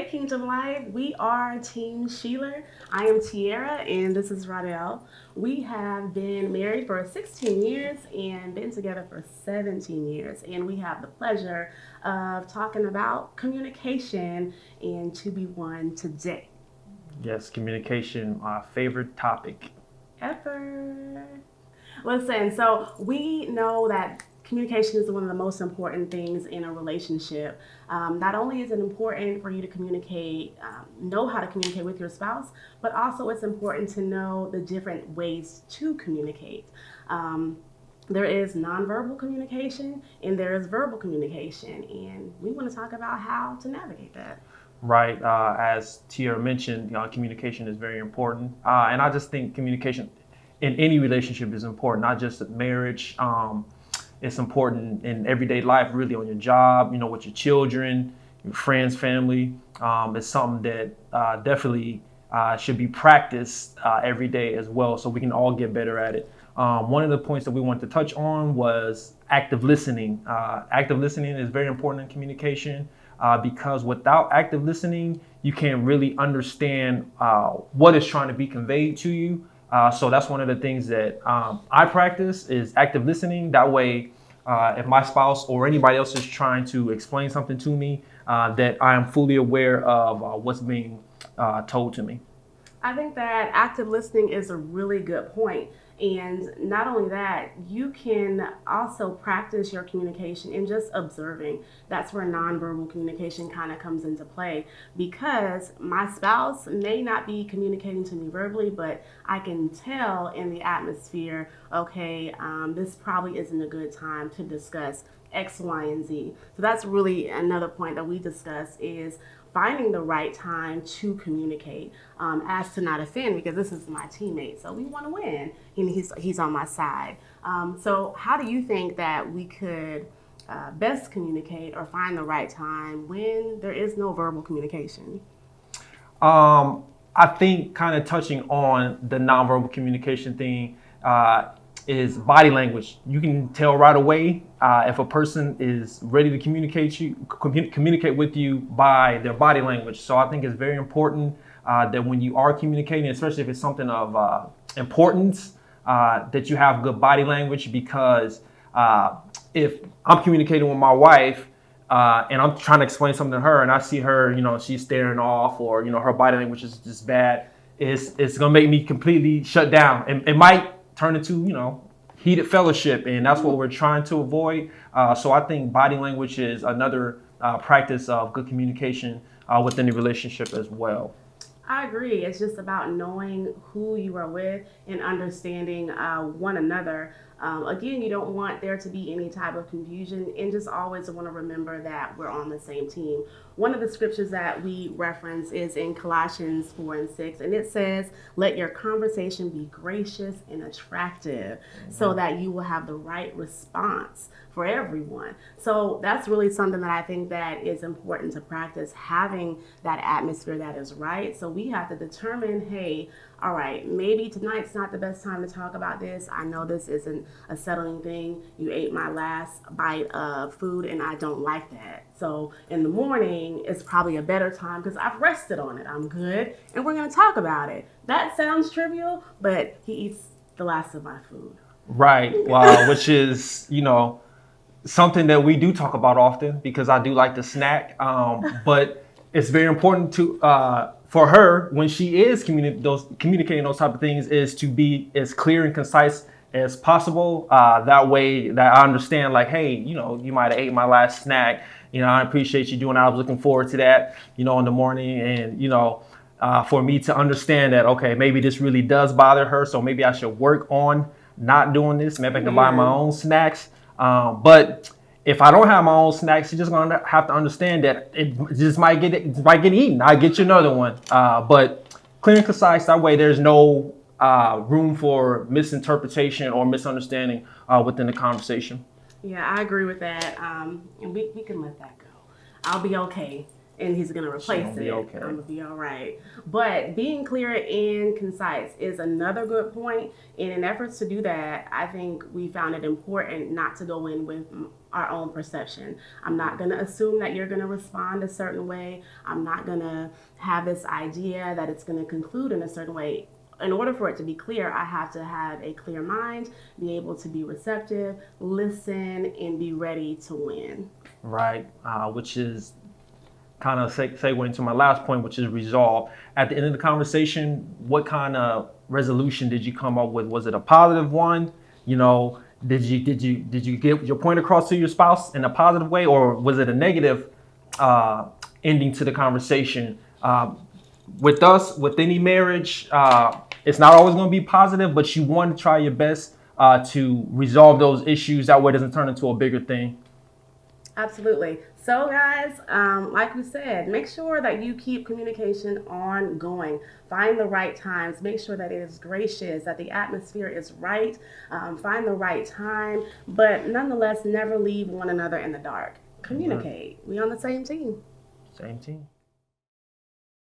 Hey, Kingdom Life. We are Team Sheeler. I am Tiara, and this is Radel. We have been married for 16 years and been together for 17 years. And we have the pleasure of talking about communication and to be one today. Yes, communication, my favorite topic. Ever. Listen, so we know that communication is one of the most important things in a relationship. Not only is it important for you to communicate, know how to communicate with your spouse, but also it's important to know the different ways to communicate. Um, there is nonverbal communication and there is verbal communication, and we want to talk about how to navigate that. Right, as Tia mentioned, communication is very important, and I just think communication in any relationship is important, not just marriage. It's important in everyday life, really, on your job, with your children, your friends, family. It's something that definitely should be practiced every day as well, so we can all get better at it. One of the points that we wanted to touch on was active listening. Active listening is very important in communication because without active listening, you can't really understand what is trying to be conveyed to you. So that's one of the things that I practice is active listening. That way, if my spouse or anybody else is trying to explain something to me, that I am fully aware of what's being told to me. I think that active listening is a really good point. And not only that, you can also practice your communication in just observing. That's where nonverbal communication kind of comes into play because my spouse may not be communicating to me verbally, but I can tell in the atmosphere, okay, this probably isn't a good time to discuss X, Y, and Z. So that's really another point that we discuss is finding the right time to communicate as to not offend because this is my teammate, so we want to win, and he's on my side. So how do you think that we could best communicate or find the right time when there is no verbal communication? I think kind of touching on the nonverbal communication thing is body language. You can tell right away if a person is ready to communicate with you by their body language. So I think it's very important that when you are communicating, especially if it's something of importance, that you have good body language because if I'm communicating with my wife and I'm trying to explain something to her and I see her, she's staring off or, her body language is just bad, it's going to make me completely shut down. And it might turn into, heated fellowship. And that's what we're trying to avoid. So I think body language is another practice of good communication within the relationship as well. I agree. It's just about knowing who you are with and understanding one another. Again, you don't want there to be any type of confusion, and just always want to remember that we're on the same team. One of the scriptures that we reference is in Colossians 4 and 6, and it says, let your conversation be gracious and attractive so that you will have the right response for everyone. So that's really something that I think that is important to practice, having that atmosphere that is right. So we have to determine, hey, all right, maybe tonight's not the best time to talk about this. I know this isn't a settling thing. You ate my last bite of food and I don't like that. So in the morning, it's probably a better time because I've rested on it. I'm good. And we're going to talk about it. That sounds trivial, but he eats the last of my food. Right. Which is, something that we do talk about often because I do like to snack. But it's very important to for her when she is communicating those type of things is to be as clear and concise as possible. That way that I understand like, hey, you might have ate my last snack. I appreciate you doing that. I was looking forward to that, in the morning. And, for me to understand that, okay, maybe this really does bother her. So maybe I should work on not doing this. Maybe I can buy my own snacks. But if I don't have my own snacks, you're just gonna have to understand that it just might get eaten. I get you another one. But clear and concise. That way, there's no room for misinterpretation or misunderstanding within the conversation. Yeah, I agree with that. And we can let that go. I'll be okay. And he's going to She replace gonna be it. okay. I'm going to be all right. But being clear and concise is another good point. And in efforts to do that, I think we found it important not to go in with our own perception. I'm not going to assume that you're going to respond a certain way. I'm not going to have this idea that it's going to conclude in a certain way. In order for it to be clear, I have to have a clear mind, be able to be receptive, listen, and be ready to win. Right, which is kind of segue into my last point, which is resolve. At the end of the conversation, what kind of resolution did you come up with? Was it a positive one? You know, did you get your point across to your spouse in a positive way, or was it a negative ending to the conversation? With us, with any marriage, it's not always going to be positive, but you want to try your best to resolve those issues. That way, it doesn't turn into a bigger thing. Absolutely. So, guys, like we said, make sure that you keep communication ongoing. Find the right times. Make sure that it is gracious, that the atmosphere is right. Find the right time. But nonetheless, never leave one another in the dark. Communicate. We on the same team. Same team.